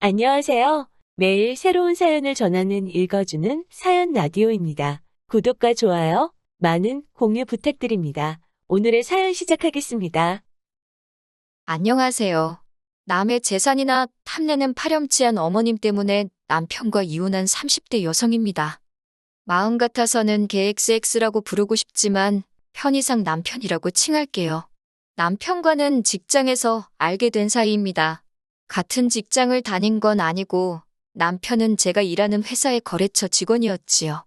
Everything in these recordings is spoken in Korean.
안녕하세요. 매일 새로운 사연을 전하는 읽어주는 사연 라디오입니다. 구독과 좋아요, 많은 공유 부탁드립니다. 오늘의 사연 시작하겠습니다. 안녕하세요. 남의 재산이나 탐내는 파렴치한 어머님 때문에 남편과 이혼한 30대 여성입니다. 마음 같아서는 걔 XX라고 부르고 싶지만 편의상 남편이라고 칭할게요. 남편과는 직장에서 알게 된 사이입니다. 같은 직장을 다닌 건 아니고 남편은 제가 일하는 회사의 거래처 직원이었지요.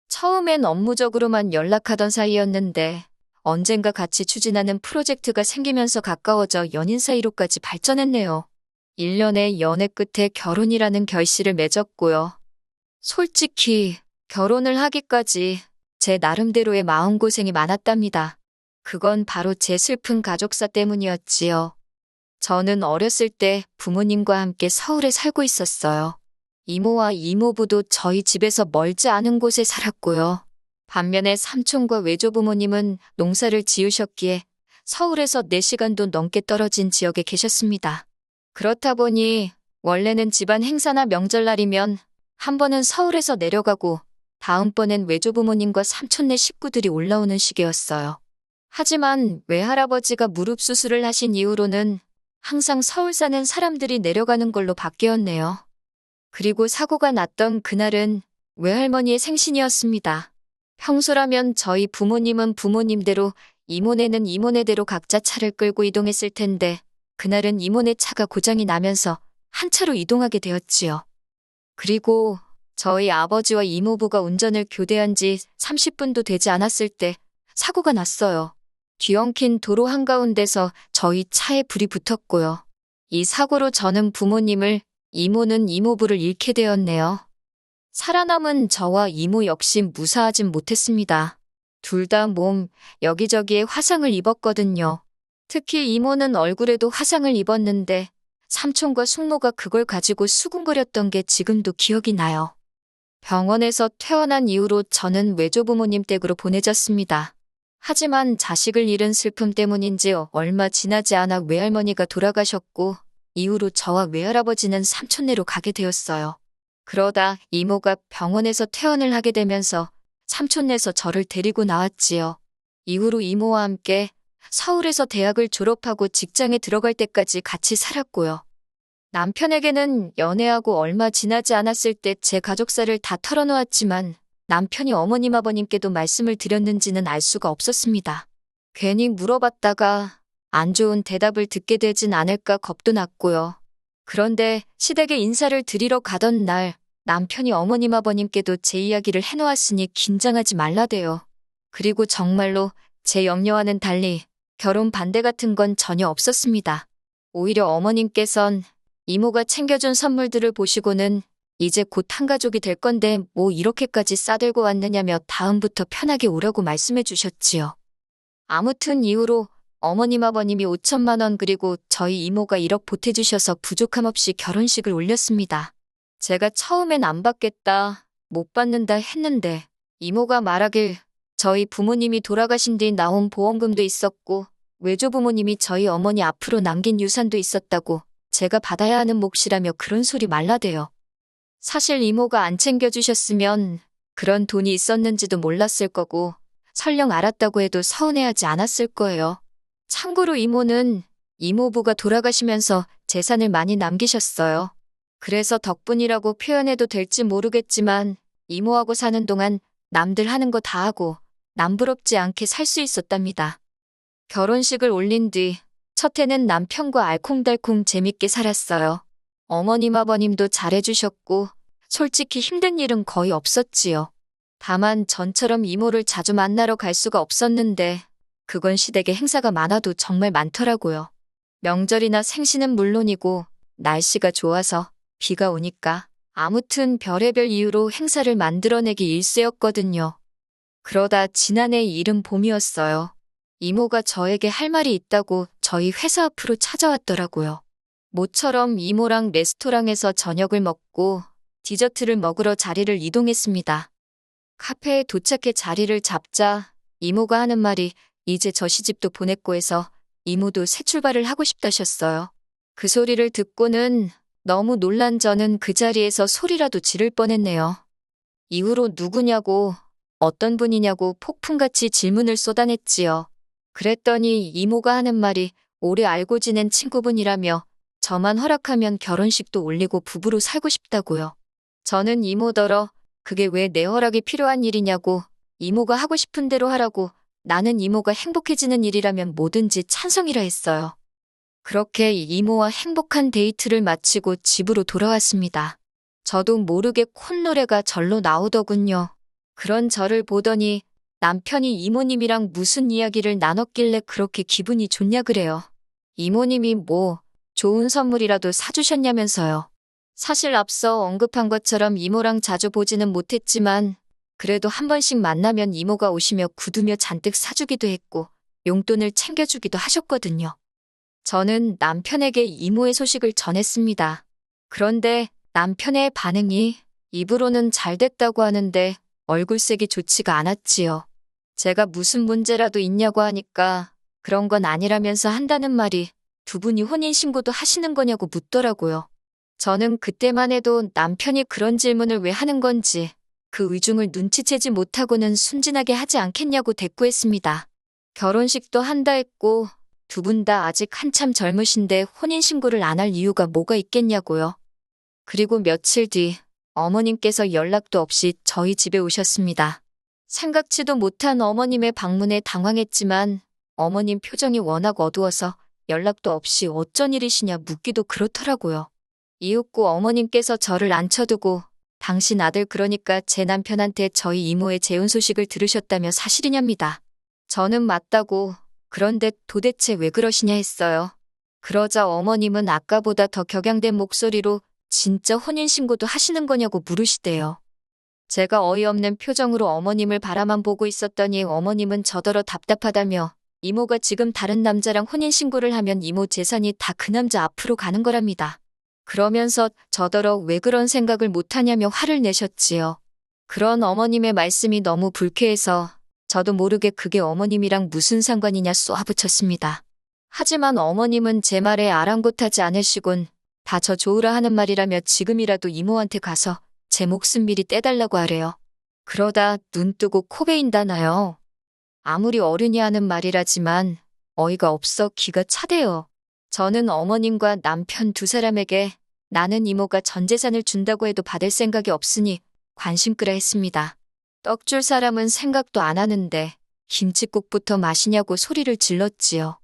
처음엔 업무적으로만 연락하던 사이였는데 언젠가 같이 추진하는 프로젝트가 생기면서 가까워져 연인 사이로까지 발전했네요. 1년의 연애 끝에 결혼이라는 결실을 맺었고요. 솔직히 결혼을 하기까지 제 나름대로의 마음고생이 많았답니다. 그건 바로 제 슬픈 가족사 때문이었지요. 저는 어렸을 때 부모님과 함께 서울에 살고 있었어요. 이모와 이모부도 저희 집에서 멀지 않은 곳에 살았고요. 반면에 삼촌과 외조부모님은 농사를 지으셨기에 서울에서 4시간도 넘게 떨어진 지역에 계셨습니다. 그렇다 보니 원래는 집안 행사나 명절날이면 한 번은 서울에서 내려가고 다음번엔 외조부모님과 삼촌네 식구들이 올라오는 시기였어요. 하지만 외할아버지가 무릎 수술을 하신 이후로는 항상 서울 사는 사람들이 내려가는 걸로 바뀌었네요. 그리고 사고가 났던 그날은 외할머니의 생신이었습니다. 평소라면 저희 부모님은 부모님대로, 이모네는 이모네대로 각자 차를 끌고 이동했을 텐데 그날은 이모네 차가 고장이 나면서 한 차로 이동하게 되었지요. 그리고 저희 아버지와 이모부가 운전을 교대한 지 30분도 되지 않았을 때 사고가 났어요. 뒤엉킨 도로 한가운데서 저희 차에 불이 붙었고요. 이 사고로 저는 부모님을, 이모는 이모부를 잃게 되었네요. 살아남은 저와 이모 역시 무사하진 못했습니다. 둘 다 몸 여기저기에 화상을 입었거든요. 특히 이모는 얼굴에도 화상을 입었는데 삼촌과 숙모가 그걸 가지고 수군거렸던 게 지금도 기억이 나요. 병원에서 퇴원한 이후로 저는 외조부모님 댁으로 보내졌습니다. 하지만 자식을 잃은 슬픔 때문인지 얼마 지나지 않아 외할머니가 돌아가셨고 이후로 저와 외할아버지는 삼촌네로 가게 되었어요. 그러다 이모가 병원에서 퇴원을 하게 되면서 삼촌네에서 저를 데리고 나왔지요. 이후로 이모와 함께 서울에서 대학을 졸업하고 직장에 들어갈 때까지 같이 살았고요. 남편에게는 연애하고 얼마 지나지 않았을 때 제 가족사를 다 털어놓았지만 남편이 어머님 아버님께도 말씀을 드렸는지는 알 수가 없었습니다. 괜히 물어봤다가 안 좋은 대답을 듣게 되진 않을까 겁도 났고요. 그런데 시댁에 인사를 드리러 가던 날 남편이 어머님 아버님께도 제 이야기를 해놓았으니 긴장하지 말라대요. 그리고 정말로 제 염려와는 달리 결혼 반대 같은 건 전혀 없었습니다. 오히려 어머님께선 이모가 챙겨준 선물들을 보시고는 이제 곧 한가족이 될 건데 뭐 이렇게까지 싸들고 왔느냐며 다음부터 편하게 오라고 말씀해 주셨지요. 아무튼 이후로 어머님 아버님이 5천만 원 그리고 저희 이모가 1억 보태주셔서 부족함 없이 결혼식을 올렸습니다. 제가 처음엔 안 받겠다, 못 받는다 했는데 이모가 말하길 저희 부모님이 돌아가신 뒤 나온 보험금도 있었고 외조부모님이 저희 어머니 앞으로 남긴 유산도 있었다고 제가 받아야 하는 몫이라며 그런 소리 말라대요. 사실 이모가 안 챙겨주셨으면 그런 돈이 있었는지도 몰랐을 거고 설령 알았다고 해도 서운해하지 않았을 거예요. 참고로 이모는 이모부가 돌아가시면서 재산을 많이 남기셨어요. 그래서 덕분이라고 표현해도 될지 모르겠지만 이모하고 사는 동안 남들 하는 거 다 하고 남부럽지 않게 살 수 있었답니다. 결혼식을 올린 뒤 첫 해는 남편과 알콩달콩 재밌게 살았어요. 어머님 아버님도 잘해주셨고 솔직히 힘든 일은 거의 없었지요. 다만 전처럼 이모를 자주 만나러 갈 수가 없었는데 그건 시댁에 행사가 많아도 정말 많더라고요. 명절이나 생신은 물론이고 날씨가 좋아서 비가 오니까 아무튼 별의별 이유로 행사를 만들어내기 일쑤였거든요. 그러다 지난해 이른 봄이었어요. 이모가 저에게 할 말이 있다고 저희 회사 앞으로 찾아왔더라고요. 모처럼 이모랑 레스토랑에서 저녁을 먹고 디저트를 먹으러 자리를 이동했습니다. 카페에 도착해 자리를 잡자 이모가 하는 말이 이제 저 시집도 보냈고 해서 이모도 새 출발을 하고 싶다셨어요. 그 소리를 듣고는 너무 놀란 저는 그 자리에서 소리라도 지를 뻔했네요. 이후로 누구냐고, 어떤 분이냐고 폭풍같이 질문을 쏟아냈지요. 그랬더니 이모가 하는 말이 오래 알고 지낸 친구분이라며 저만 허락하면 결혼식도 올리고 부부로 살고 싶다고요. 저는 이모더러 그게 왜 내 허락이 필요한 일이냐고, 이모가 하고 싶은 대로 하라고, 나는 이모가 행복해지는 일이라면 뭐든지 찬성이라 했어요. 그렇게 이모와 행복한 데이트를 마치고 집으로 돌아왔습니다. 저도 모르게 콧노래가 절로 나오더군요. 그런 저를 보더니 남편이 이모님이랑 무슨 이야기를 나눴길래 그렇게 기분이 좋냐 그래요. 이모님이 뭐 좋은 선물이라도 사주셨냐면서요. 사실 앞서 언급한 것처럼 이모랑 자주 보지는 못했지만 그래도 한 번씩 만나면 이모가 오시며 구두며 잔뜩 사주기도 했고 용돈을 챙겨주기도 하셨거든요. 저는 남편에게 이모의 소식을 전했습니다. 그런데 남편의 반응이 입으로는 잘 됐다고 하는데 얼굴색이 좋지가 않았지요. 제가 무슨 문제라도 있냐고 하니까 그런 건 아니라면서 한다는 말이 두 분이 혼인신고도 하시는 거냐고 묻더라고요. 저는 그때만 해도 남편이 그런 질문을 왜 하는 건지 그 의중을 눈치채지 못하고는 순진하게 하지 않겠냐고 대꾸했습니다. 결혼식도 한다 했고 두 분 다 아직 한참 젊으신데 혼인신고를 안 할 이유가 뭐가 있겠냐고요. 그리고 며칠 뒤 어머님께서 연락도 없이 저희 집에 오셨습니다. 생각지도 못한 어머님의 방문에 당황했지만 어머님 표정이 워낙 어두워서 연락도 없이 어쩐 일이시냐 묻기도 그렇더라고요. 이윽고 어머님께서 저를 앉혀두고 당신 아들 그러니까 제 남편한테 저희 이모의 재혼 소식을 들으셨다며 사실이냐입니다. 저는 맞다고 그런데 도대체 왜 그러시냐 했어요. 그러자 어머님은 아까보다 더 격양된 목소리로 진짜 혼인신고도 하시는 거냐고 물으시대요. 제가 어이없는 표정으로 어머님을 바라만 보고 있었더니 어머님은 저더러 답답하다며 이모가 지금 다른 남자랑 혼인신고를 하면 이모 재산이 다 그 남자 앞으로 가는 거랍니다. 그러면서 저더러 왜 그런 생각을 못하냐며 화를 내셨지요. 그런 어머님의 말씀이 너무 불쾌해서 저도 모르게 그게 어머님이랑 무슨 상관이냐 쏘아붙였습니다. 하지만 어머님은 제 말에 아랑곳하지 않으시곤 다 저 좋으라 하는 말이라며 지금이라도 이모한테 가서 제 목숨 미리 떼달라고 하래요. 그러다 눈 뜨고 코 베인다나요. 아무리 어른이 하는 말이라지만 어이가 없어 기가 차대요. 저는 어머님과 남편 두 사람에게 나는 이모가 전 재산을 준다고 해도 받을 생각이 없으니 관심 끄라 했습니다. 떡 줄 사람은 생각도 안 하는데 김칫국부터 마시냐고 소리를 질렀지요.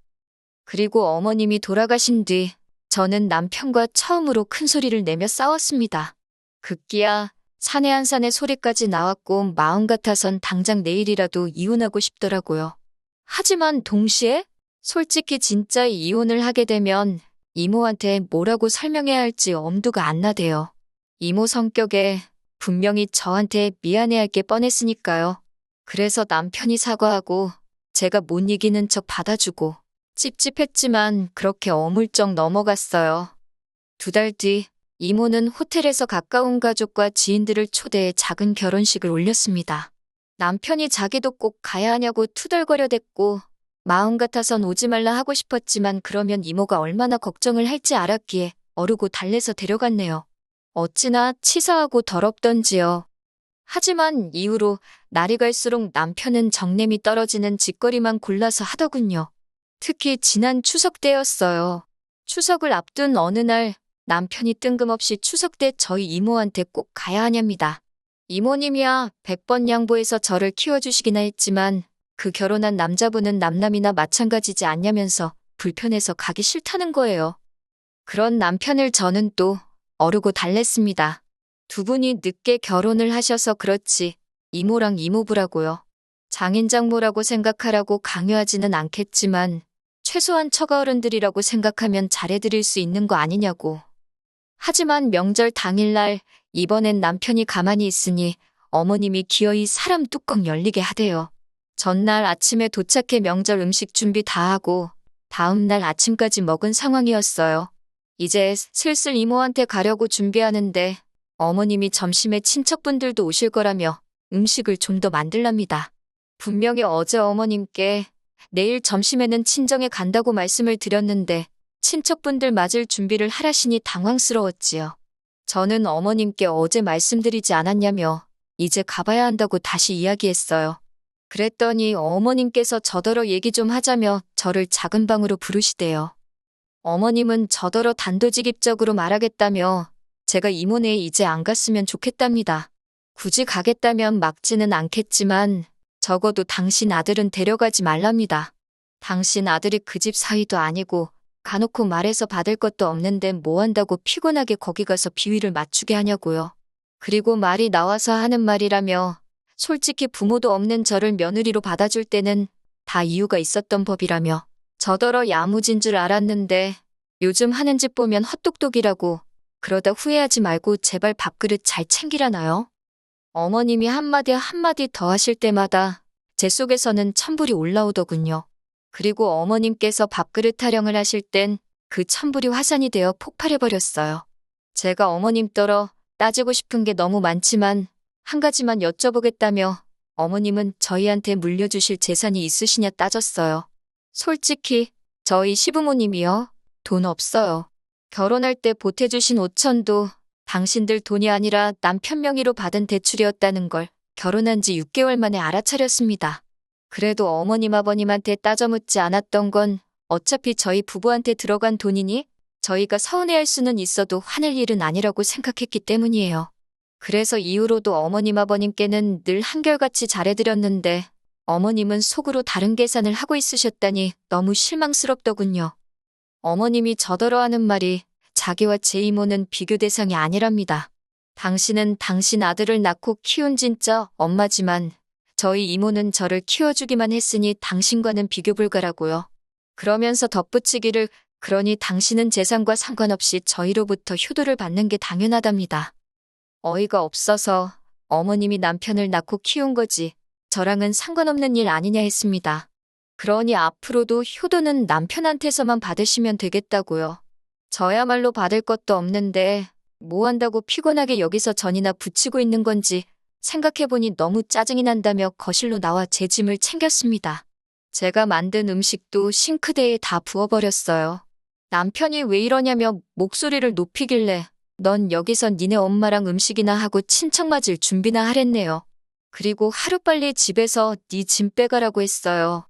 그리고 어머님이 돌아가신 뒤 저는 남편과 처음으로 큰 소리를 내며 싸웠습니다. 급기야 사내 한 산의 소리까지 나왔고 마음 같아선 당장 내일이라도 이혼하고 싶더라고요. 하지만 동시에 솔직히 진짜 이혼을 하게 되면 이모한테 뭐라고 설명해야 할지 엄두가 안 나대요. 이모 성격에 분명히 저한테 미안해할 게 뻔했으니까요. 그래서 남편이 사과하고 제가 못 이기는 척 받아주고 찝찝했지만 그렇게 어물쩍 넘어갔어요. 2달 뒤 이모는 호텔에서 가까운 가족과 지인들을 초대해 작은 결혼식을 올렸습니다. 남편이 자기도 꼭 가야 하냐고 투덜거려댔고 마음 같아선 오지 말라 하고 싶었지만 그러면 이모가 얼마나 걱정을 할지 알았기에 어르고 달래서 데려갔네요. 어찌나 치사하고 더럽던지요. 하지만 이후로 날이 갈수록 남편은 정냄이 떨어지는 짓거리만 골라서 하더군요. 특히 지난 추석 때였어요. 추석을 앞둔 어느 날 남편이 뜬금없이 추석 때 저희 이모한테 꼭 가야 하냐입니다. 이모님이야 100번 양보해서 저를 키워주시기나 했지만 그 결혼한 남자분은 남남이나 마찬가지지 않냐면서 불편해서 가기 싫다는 거예요. 그런 남편을 저는 또 어르고 달랬습니다. 두 분이 늦게 결혼을 하셔서 그렇지 이모랑 이모부라고요. 장인장모라고 생각하라고 강요하지는 않겠지만 최소한 처가어른들이라고 생각하면 잘해드릴 수 있는 거 아니냐고. 하지만 명절 당일날 이번엔 남편이 가만히 있으니 어머님이 기어이 사람 뚜껑 열리게 하대요. 전날 아침에 도착해 명절 음식 준비 다 하고 다음날 아침까지 먹은 상황이었어요. 이제 슬슬 이모한테 가려고 준비하는데 어머님이 점심에 친척분들도 오실 거라며 음식을 좀 더 만들랍니다. 분명히 어제 어머님께 내일 점심에는 친정에 간다고 말씀을 드렸는데 친척분들 맞을 준비를 하라시니 당황스러웠지요. 저는 어머님께 어제 말씀드리지 않았냐며 이제 가봐야 한다고 다시 이야기했어요. 그랬더니 어머님께서 저더러 얘기 좀 하자며 저를 작은 방으로 부르시대요. 어머님은 저더러 단도직입적으로 말하겠다며 제가 이모네에 이제 안 갔으면 좋겠답니다. 굳이 가겠다면 막지는 않겠지만 적어도 당신 아들은 데려가지 말랍니다. 당신 아들이 그 집 사위도 아니고 가놓고 말해서 받을 것도 없는데 뭐 한다고 피곤하게 거기 가서 비위를 맞추게 하냐고요. 그리고 말이 나와서 하는 말이라며 솔직히 부모도 없는 저를 며느리로 받아줄 때는 다 이유가 있었던 법이라며 저더러 야무진 줄 알았는데 요즘 하는 짓 보면 헛똑똑이라고 그러다 후회하지 말고 제발 밥그릇 잘 챙기라나요? 어머님이 한마디 한마디 더 하실 때마다 제 속에서는 천불이 올라오더군요. 그리고 어머님께서 밥그릇 타령을 하실 땐 그 천불이 화산이 되어 폭발해버렸어요. 제가 어머님 떨어 따지고 싶은 게 너무 많지만 한 가지만 여쭤보겠다며 어머님은 저희한테 물려주실 재산이 있으시냐 따졌어요. 솔직히 저희 시부모님이요. 돈 없어요. 결혼할 때 보태주신 5천도 당신들 돈이 아니라 남편 명의로 받은 대출이었다는 걸 결혼한 지 6개월 만에 알아차렸습니다. 그래도 어머님 아버님한테 따져 묻지 않았던 건 어차피 저희 부부한테 들어간 돈이니 저희가 서운해할 수는 있어도 화낼 일은 아니라고 생각했기 때문이에요. 그래서 이후로도 어머님 아버님께는 늘 한결같이 잘해드렸는데 어머님은 속으로 다른 계산을 하고 있으셨다니 너무 실망스럽더군요. 어머님이 저더러 하는 말이 자기와 제 이모는 비교 대상이 아니랍니다. 당신은 당신 아들을 낳고 키운 진짜 엄마지만 저희 이모는 저를 키워주기만 했으니 당신과는 비교 불가라고요. 그러면서 덧붙이기를 그러니 당신은 재산과 상관없이 저희로부터 효도를 받는 게 당연하답니다. 어이가 없어서 어머님이 남편을 낳고 키운 거지 저랑은 상관없는 일 아니냐 했습니다. 그러니 앞으로도 효도는 남편한테서만 받으시면 되겠다고요. 저야말로 받을 것도 없는데 뭐 한다고 피곤하게 여기서 전이나 붙이고 있는 건지 생각해보니 너무 짜증이 난다며 거실로 나와 제 짐을 챙겼습니다. 제가 만든 음식도 싱크대에 다 부어버렸어요. 남편이 왜 이러냐며 목소리를 높이길래 넌 여기서 니네 엄마랑 음식이나 하고 친척 맞을 준비나 하랬네요. 그리고 하루빨리 집에서 네 짐 빼가라고 했어요.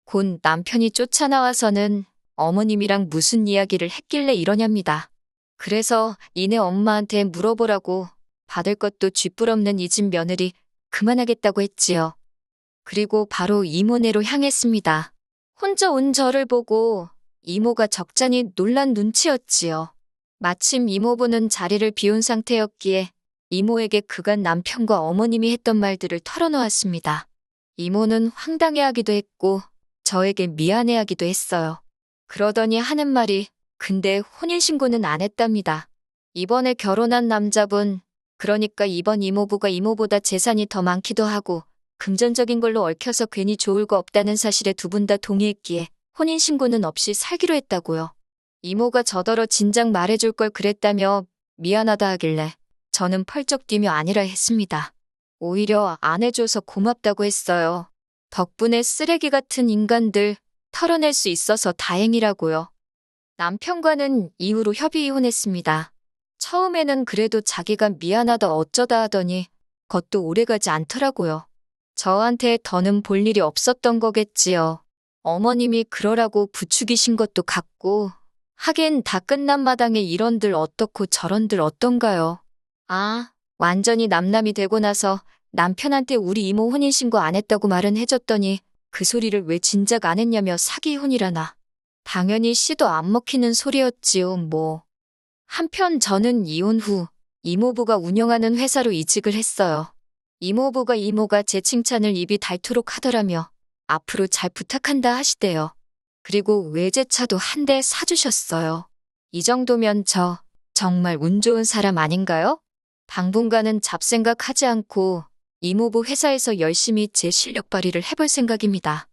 곧 남편이 쫓아나와서는 어머님이랑 무슨 이야기를 했길래 이러냐입니다. 그래서 니네 엄마한테 물어보라고 받을 것도 쥐뿔없는 이 집 며느리 그만하겠다고 했지요. 그리고 바로 이모네로 향했습니다. 혼자 온 저를 보고 이모가 적잖이 놀란 눈치였지요. 마침 이모부는 자리를 비운 상태였기에 이모에게 그간 남편과 어머님이 했던 말들을 털어놓았습니다. 이모는 황당해하기도 했고 저에게 미안해하기도 했어요. 그러더니 하는 말이 근데 혼인신고는 안 했답니다. 이번에 결혼한 남자분 그러니까 이번 이모부가 이모보다 재산이 더 많기도 하고 금전적인 걸로 얽혀서 괜히 좋을 거 없다는 사실에 두 분 다 동의했기에 혼인신고는 없이 살기로 했다고요. 이모가 저더러 진작 말해줄 걸 그랬다며 미안하다 하길래 저는 펄쩍 뛰며 아니라 했습니다. 오히려 안 해줘서 고맙다고 했어요. 덕분에 쓰레기 같은 인간들 털어낼 수 있어서 다행이라고요. 남편과는 이후로 협의 이혼했습니다. 처음에는 그래도 자기가 미안하다 어쩌다 하더니 그것도 오래가지 않더라고요. 저한테 더는 볼 일이 없었던 거겠지요. 어머님이 그러라고 부추기신 것도 같고 하긴 다 끝난 마당에 이런들 어떻고 저런들 어떤가요. 아, 완전히 남남이 되고 나서 남편한테 우리 이모 혼인신고 안 했다고 말은 해줬더니 그 소리를 왜 진작 안 했냐며 사기혼이라나. 당연히 씨도 안 먹히는 소리였지요, 뭐. 한편 저는 이혼 후 이모부가 운영하는 회사로 이직을 했어요. 이모부가 이모가 제 칭찬을 입이 닳도록 하더라며 앞으로 잘 부탁한다 하시대요. 그리고 외제차도 한 대 사주셨어요. 이 정도면 저 정말 운 좋은 사람 아닌가요? 당분간은 잡생각 하지 않고 이모부 회사에서 열심히 제 실력 발휘를 해볼 생각입니다.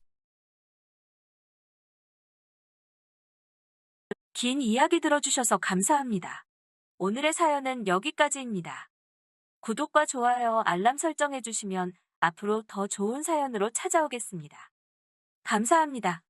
긴 이야기 들어주셔서 감사합니다. 오늘의 사연은 여기까지입니다. 구독과 좋아요, 알람 설정해주시면 앞으로 더 좋은 사연으로 찾아오겠습니다. 감사합니다.